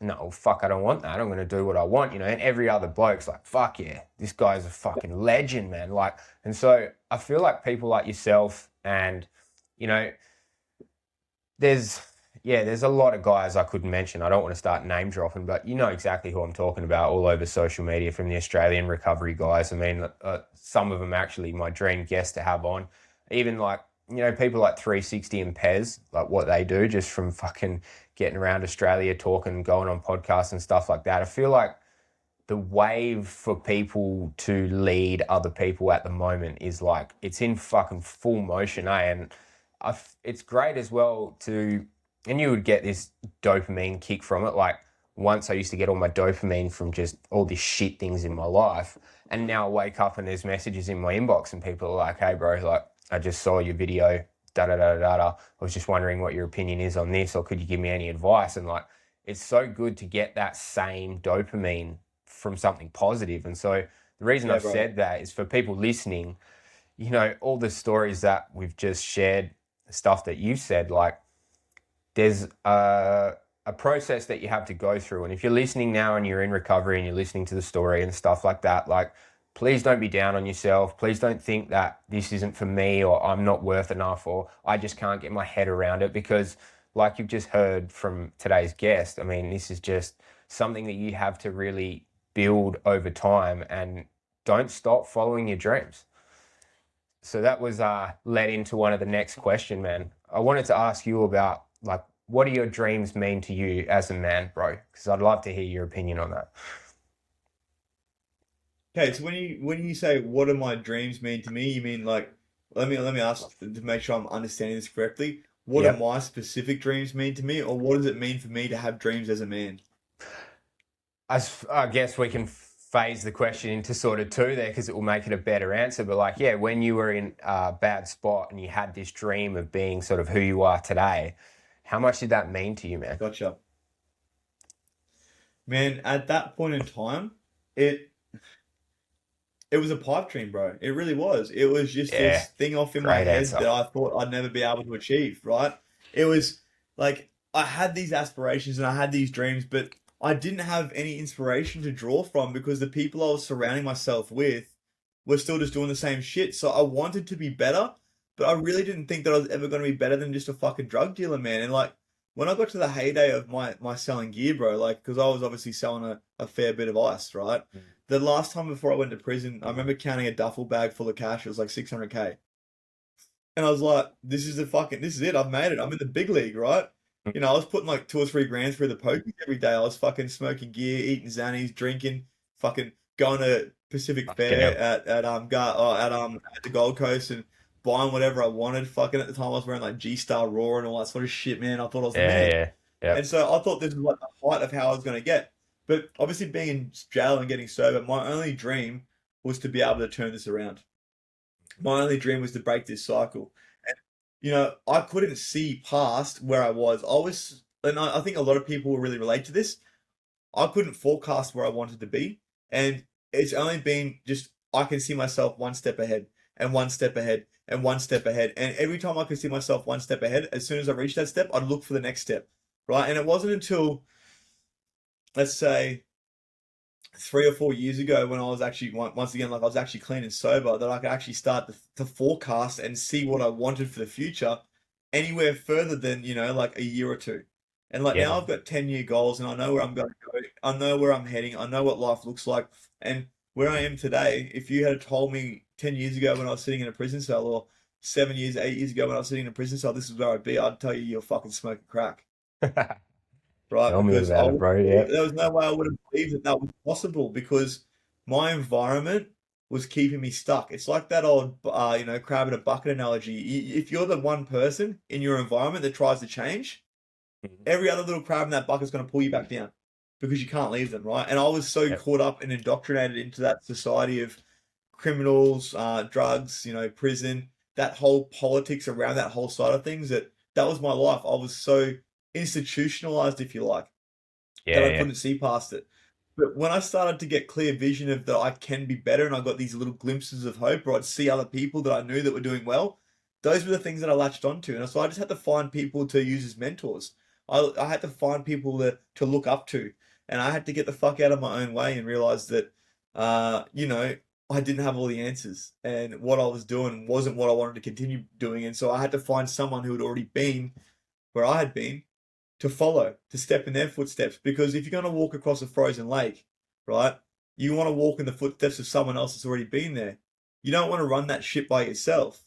no, fuck, I don't want that. I'm going to do what I want, you know. And every other bloke's like, fuck yeah, this guy's a fucking legend, man. Like, and so I feel like people like yourself and, you know, there's, yeah, there's a lot of guys I could mention. I don't want to start name dropping, but you know exactly who I'm talking about all over social media from the Australian recovery guys. I mean, some of them actually my dream guests to have on. Even like, you know, people like 360 and Pez, like what they do just from fucking getting around Australia, talking, going on podcasts and stuff like that. I feel like the wave for people to lead other people at the moment is like it's in fucking full motion, eh? And it's great as well to, and you would get this dopamine kick from it. Like once I used to get all my dopamine from just all these shit things in my life, and now I wake up and there's messages in my inbox and people are like, "Hey, bro, like I just saw your video." Da da da da da. I was just wondering what your opinion is on this, or could you give me any advice? And like, it's so good to get that same dopamine from something positive. And so the reason Yeah, I've bro. said that is for people listening, you know, all the stories that we've just shared, stuff that you've said, like there's a process that you have to go through. And if you're listening now and you're in recovery and you're listening to the story and stuff like that, like please don't be down on yourself. Please don't think that this isn't for me or I'm not worth enough or I just can't get my head around it because like you've just heard from today's guest, I mean, this is just something that you have to really build over time and don't stop following your dreams. So that was led into one of the next question, man. I wanted to ask you about like what do your dreams mean to you as a man, bro? Because I'd love to hear your opinion on that. Okay, so when you say what do my dreams mean to me, you mean like let me ask to make sure I'm understanding this correctly. What do Yep. my specific dreams mean to me, or what does it mean for me to have dreams as a man? I guess we can phase the question into sort of two there because it will make it a better answer. But like, yeah, when you were in a bad spot and you had this dream of being sort of who you are today, how much did that mean to you, man? Gotcha. Man, at that point in time, it it was a pipe dream, bro. It really was. It was just Yeah, this thing off in my great head answer. that I thought I'd never be able to achieve, right? It was like I had these aspirations and I had these dreams, but I didn't have any inspiration to draw from because the people I was surrounding myself with were still just doing the same shit. So I wanted to be better, but I really didn't think that I was ever going to be better than just a fucking drug dealer, man. And like when I got to the heyday of my selling gear, bro, like, because I was obviously selling a fair bit of ice, right? Mm. The last time before I went to prison, I remember counting a duffel bag full of cash. It was like 600K. And I was like, this is it. I've made it. I'm in the big league, right? You know, I was putting like 2 or 3 grand through the pokies every day. I was fucking smoking gear, eating Xannies, drinking, fucking going to Pacific Fucking Fair hell. at the Gold Coast and buying whatever I wanted. Fucking at the time I was wearing like G Star Raw and all that sort of shit, man. I thought I was the Yeah, man. yeah, And yep. so I thought this was like the height of how I was going to get. But obviously being in jail and getting sober, my only dream was to be able to turn this around. My only dream was to break this cycle. And, I couldn't see past where I was. And I think a lot of people will really relate to this. I couldn't forecast where I wanted to be. And it's only been just, I can see myself one step ahead and one step ahead and one step ahead. And every time I could see myself one step ahead, as soon as I reached that step, I'd look for the next step. Right. And it wasn't until, let's say, 3 or 4 years ago when I was actually once again like I was actually clean and sober that I could actually start to forecast and see what I wanted for the future anywhere further than like a year or two. And like now Yeah. I've got 10-year goals and I know where I'm going to go. I know where I'm heading. I know what life looks like. And where I am today, if you had told me 10 years ago when I was sitting in a prison cell or 7 years, 8 years ago when I was sitting in a prison cell, this is where I'd be, I'd tell you you're fucking smoking crack, right? Tell me Because about it, bro. Yep. there was no way I would have believed that that was possible because my environment was keeping me stuck. It's like that old, crab in a bucket analogy. If you're the one person in your environment that tries to change, Mhm. every other little crab in that bucket is going to pull you back down because you can't leave them, right? And I was so Yep. caught up and indoctrinated into that society of criminals, drugs, prison, that whole politics around that whole side of things that was my life. I was so institutionalized, if you like, that Yeah, I yeah. couldn't see past it. But when I started to get clear vision of that I can be better and I got these little glimpses of hope or I'd see other people that I knew that were doing well, those were the things that I latched onto. And so I just had to find people to use as mentors. I had to find people to look up to. And I had to get the fuck out of my own way and realize that, I didn't have all the answers. And what I was doing wasn't what I wanted to continue doing. And so I had to find someone who had already been where I had been to follow, to step in their footsteps. Because if you're going to walk across a frozen lake, right, you want to walk in the footsteps of someone else that's already been there. You don't want to run that shit by yourself,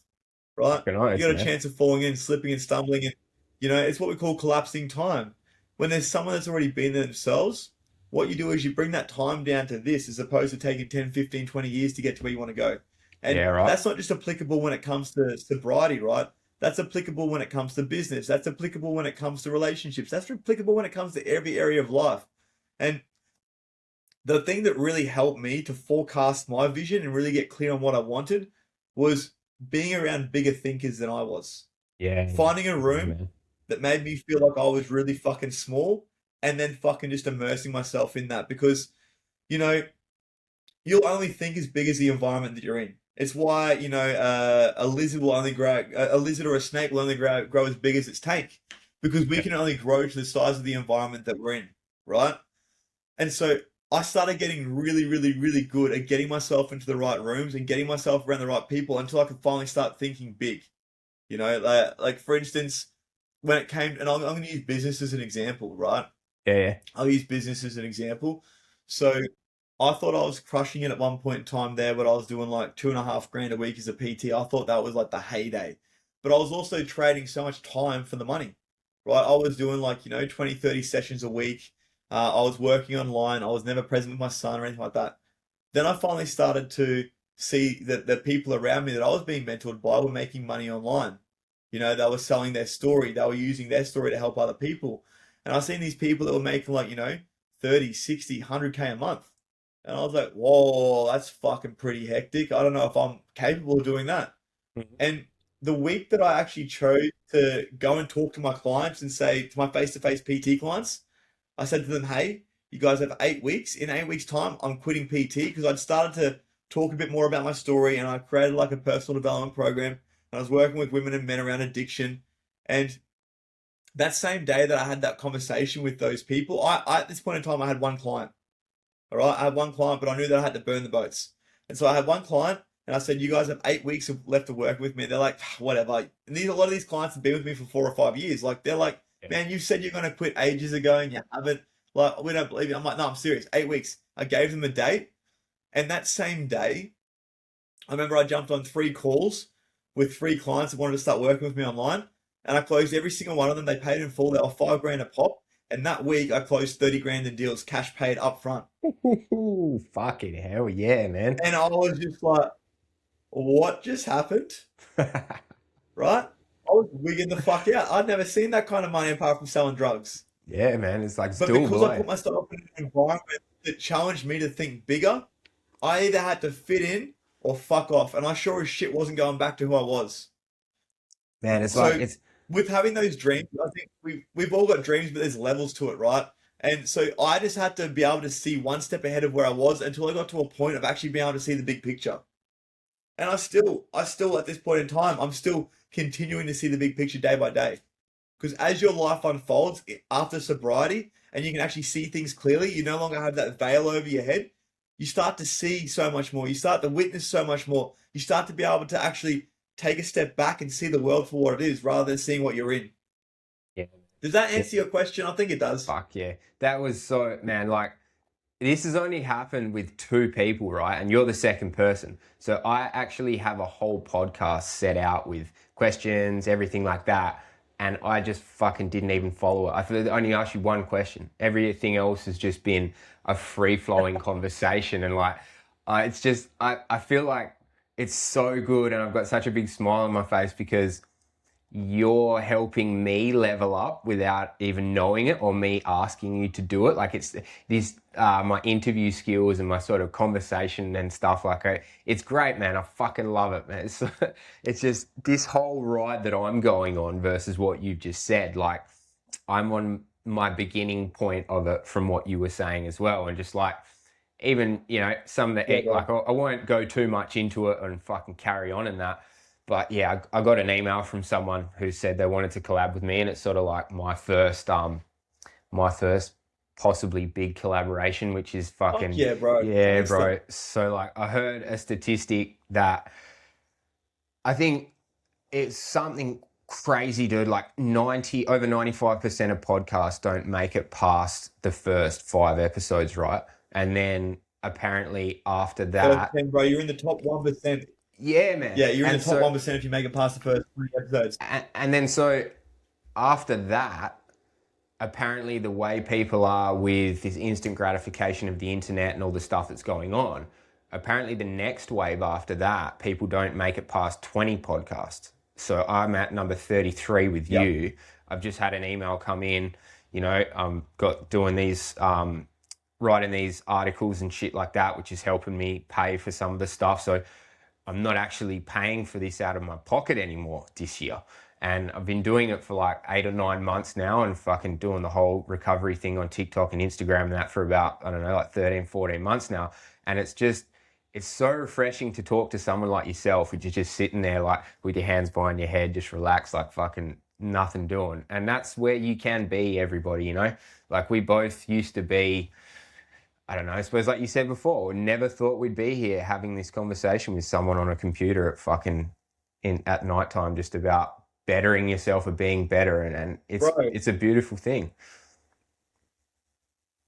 right? Fucking You nice, got a man. chance of falling in, slipping and stumbling, and it's what we call collapsing time. When there's someone that's already been there themselves, what you do is you bring that time down to this as opposed to taking 10, 15, 20 years to get to where you want to go. And Yeah, right. that's not just applicable when it comes to sobriety, right? That's applicable when it comes to business. That's applicable when it comes to relationships. That's applicable when it comes to every area of life. And the thing that really helped me to forecast my vision and really get clear on what I wanted was being around bigger thinkers than I was. Yeah, Finding a yeah, room man. that made me feel like I was really fucking small and then fucking just immersing myself in that because, you know, you'll only think as big as the environment that you're in. It's why, a lizard will only grow, a lizard or a snake will only grow as big as its tank because we Yep. can only grow to the size of the environment that we're in, right? And so I started getting really, really, really good at getting myself into the right rooms and getting myself around the right people until I could finally start thinking big. Like for instance, when it came, and I'm going to use business as an example, right? Yeah, yeah. I'll use business as an example. So I thought I was crushing it at one point in time there, but I was doing like 2.5 grand a week as a PT. I thought that was like the heyday. But I was also trading so much time for the money, right? I was doing like, 20, 30 sessions a week. I was working online. I was never present with my son or anything like that. Then I finally started to see that the people around me that I was being mentored by were making money online. They were selling their story. They were using their story to help other people. And I seen these people that were making like, 30, 60, 100K a month. And I was like, whoa, that's fucking pretty hectic. I don't know if I'm capable of doing that. Mhm. And the week that I actually chose to go and talk to my clients and say to my face-to-face PT clients, I said to them, hey, you guys have 8 weeks. In 8 weeks' time, I'm quitting PT because I'd started to talk a bit more about my story and I created like a personal development program. And I was working with women and men around addiction. And that same day that I had that conversation with those people, at this point in time, I had one client. All right. I had one client, but I knew that I had to burn the boats. And so I had one client and I said, you guys have 8 weeks left to work with me. They're like, whatever. And a lot of these clients have been with me for 4 or 5 years. Like, they're like, man, you said you're going to quit ages ago and you haven't. Like, we don't believe you. I'm like, no, I'm serious. 8 weeks. I gave them a date. And that same day, I remember I jumped on 3 calls with 3 clients that wanted to start working with me online. And I closed every single one of them. They paid in full. They were 5 grand a pop. And that week I closed 30 grand in deals, cash paid up front. Ooh, fucking hell, yeah, man. And I was just like, what just happened? Right? I was wigging the fuck out. I'd never seen that kind of money apart from selling drugs. Yeah, man, it's like it's But because doable, I eh? put myself in an environment that challenged me to think bigger, I either had to fit in or fuck off. And I sure as shit wasn't going back to who I was. Man, it's like So it's with having those dreams, I think we've all got dreams, but there's levels to it, right? And so I just had to be able to see one step ahead of where I was until I got to a point of actually being able to see the big picture. And I still at this point in time, I'm still continuing to see the big picture day by day. Because as your life unfolds after sobriety and you can actually see things clearly, you no longer have that veil over your head. You start to see so much more. You start to witness so much more. You start to be able to actually take a step back and see the world for what it is rather than seeing what you're in. yeah, Does that yeah, answer your question? I think it does. fuck yeah. That was so, man, like this has only happened with 2 people, right? And you're the second person. So I actually have a whole podcast set out with questions, everything like that. And I just fucking didn't even follow it. I only asked you one question. Everything else has just been a free flowing conversation. And like, it's just, I feel like it's so good. And I've got such a big smile on my face because you're helping me level up without even knowing it or me asking you to do it. Like it's this, my interview skills and my sort of conversation and stuff like it's great, man. I fucking love it, man. It's just this whole ride that I'm going on versus what you've just said. Like I'm on my beginning point of it from what you were saying as well. And just like, even, some of Yeah, the, bro. like I won't go too much into it and fucking carry on in that, but yeah, I got an email from someone who said they wanted to collab with me, and it's sort of like my first possibly big collaboration, which is Fuck fucking yeah, bro. yeah, Gangster. bro. So like, I heard a statistic that I think it's something crazy, dude. Like 95% of podcasts don't make it past the first 5 episodes, right? And then apparently after First that, 10, bro. You're in the top 1%. yeah, man. Yeah, you're in And the top so 1% if you make it past the first 3 episodes. and then so after that, apparently the way people are with this instant gratification of the internet and all the stuff that's going on, apparently the next wave after that, people don't make it past 20 podcasts. So I'm at number 33 with Yep. you. I've just had an email come in, I'm got doing these writing these articles and shit like that, which is helping me pay for some of the stuff. So I'm not actually paying for this out of my pocket anymore this year. And I've been doing it for like 8 or 9 months now and fucking doing the whole recovery thing on TikTok and Instagram and that for about, I don't know, like 13, 14 months now. And it's so refreshing to talk to someone like yourself, which is just sitting there like with your hands behind your head, just relaxed, like fucking nothing doing. And that's where you can be, everybody. Like we both used to be, I don't know, I suppose like you said before, we never thought we'd be here having this conversation with someone on a computer at fucking at nighttime just about bettering yourself or being better, and Bro, it's a beautiful thing.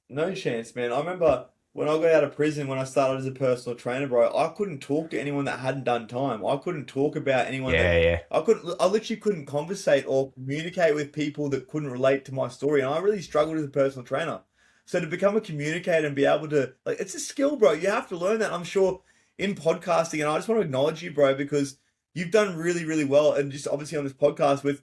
no chance, man. I remember when I got out of prison, when I started as a personal trainer, bro, I couldn't talk to anyone that hadn't done time. I couldn't talk about anyone Yeah, that yeah. I literally couldn't conversate or communicate with people that couldn't relate to my story. And I really struggled as a personal trainer. So to become a communicator and be able to, like, it's a skill, bro. You have to learn that. I'm sure in podcasting, and I just want to acknowledge you, bro, because you've done really, really well. And just obviously on this podcast with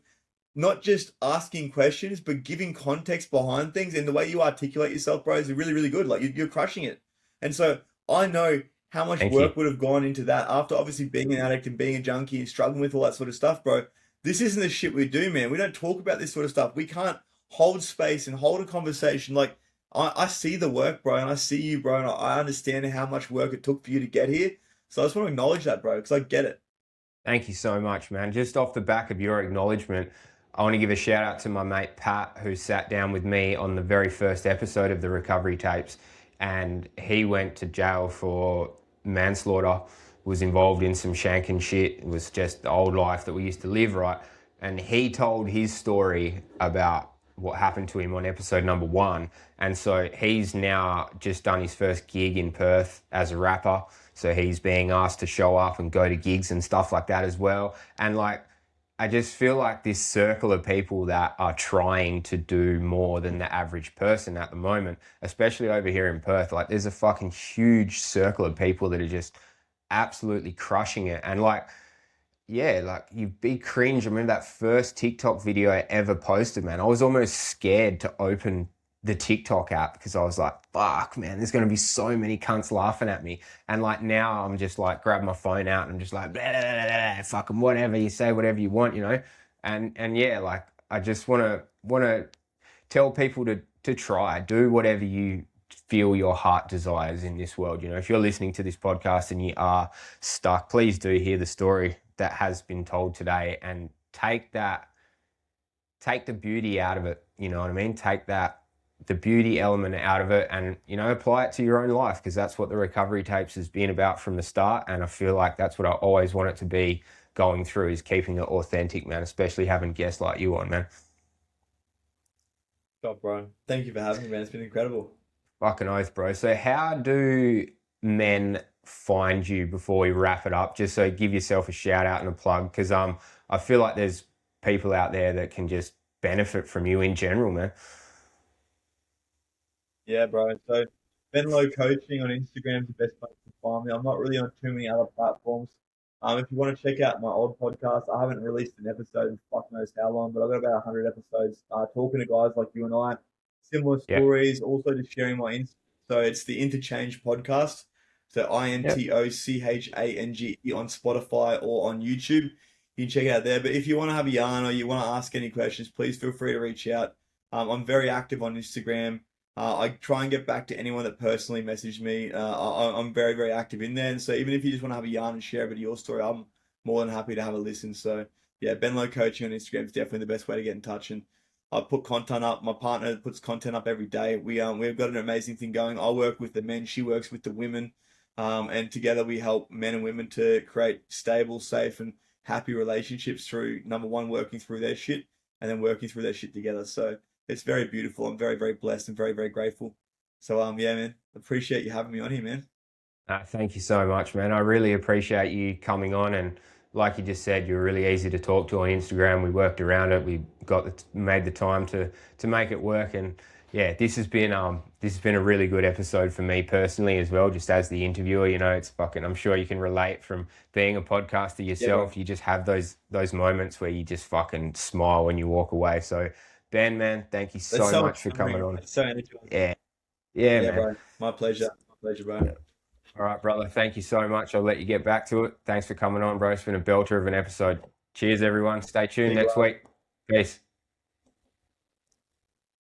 not just asking questions, but giving context behind things. And the way you articulate yourself, bro, is really, really good. Like you're crushing it. And so I know how much Thank you. work would have gone into that after obviously being an addict and being a junkie and struggling with all that sort of stuff, bro. This isn't the shit we do, man. We don't talk about this sort of stuff. We can't hold space and hold a conversation. Like I see the work, bro, and I see you, bro, and I understand how much work it took for you to get here. So I just want to acknowledge that, bro, because I get it. Thank you so much, man. Just off the back of your acknowledgement, I want to give a shout out to my mate Pat, who sat down with me on the very first episode of the recovery tapes, and he went to jail for manslaughter, was involved in some shanking shit. It was just the old life that we used to live, right? And he told his story about what happened to him on episode number 1. And so he's now just done his first gig in Perth as a rapper. So he's being asked to show up and go to gigs and stuff like that as well. And like, I just feel like this circle of people that are trying to do more than the average person at the moment, especially over here in Perth. Like, there's a fucking huge circle of people that are just absolutely crushing it. And like, yeah, like you'd be cringe. I remember that first TikTok video I ever posted, man. I was almost scared to open the TikTok app because I was like, fuck, man, there's going to be so many cunts laughing at me. And like now I'm just like, grab my phone out and I'm just like, blah, blah, blah, blah, blah, fucking whatever, you say whatever you want, you know? And yeah, like I just want to tell people to try, do whatever you feel your heart desires in this world. You know, if you're listening to this podcast and you are stuck, please do hear the story that has been told today and take the beauty out of it. You know what I mean? Take the beauty element out of it and, you know, apply it to your own life, because that's what the recovery tapes has been about from the start. And I feel like that's what I always want it to be going through, is keeping it authentic, man, especially having guests like you on, man. God, bro. Thank you for having me, man. It's been incredible. Fucking oath, bro. So how do men find you before we wrap it up? Just so give yourself a shout out and a plug, because I feel like there's people out there that can just benefit from you in general, man. Yeah, bro. So Ben Lowe Coaching on Instagram is the best place to find me. I'm not really on too many other platforms. If you want to check out my old podcast, I haven't released an episode in fuck knows how long, but I've got about 100 episodes talking to guys like you and I, similar Yeah. stories, also just sharing my So it's the Interchange podcast. So Yeah. INTOCHANGE on Spotify or on YouTube. You can check it out there. But if you want to have a yarn or you want to ask any questions, please feel free to reach out. I'm very active on Instagram. I try and get back to anyone that personally messaged me. I'm very, very active in there. And so even if you just want to have a yarn and share a bit of your story, I'm more than happy to have a listen. So yeah, Ben Lowe Coaching on Instagram is definitely the best way to get in touch. And I put content up. My partner puts content up every day. We've got an amazing thing going. I work with the men, she works with the women, and together we help men and women to create stable, safe, and happy relationships through, number one, working through their shit, and then working through their shit together. So it's very beautiful. I'm very, very blessed and very, very grateful. So yeah, man, appreciate you having me on here, man. Thank you so much, man. I really appreciate you coming on, and like you just said, you're really easy to talk to on Instagram. We worked around it. We made the time to make it work, and yeah, this has been a really good episode for me personally as well. Just as the interviewer, you know, it's fucking. I'm sure you can relate from being a podcaster Yeah, bro. yourself. You just have those moments where you just fucking smile when you walk away. So Ben, man, thank you That's so so much for coming empowering. on. It's so energizing. Yeah, yeah, Yeah, man. bro. My pleasure. My pleasure, bro. Yeah. All right, brother. Thank you so much. I'll let you get back to it. Thanks for coming on, bro. It's been a belter of an episode. Cheers, everyone. Stay tuned Big next love. week. Peace.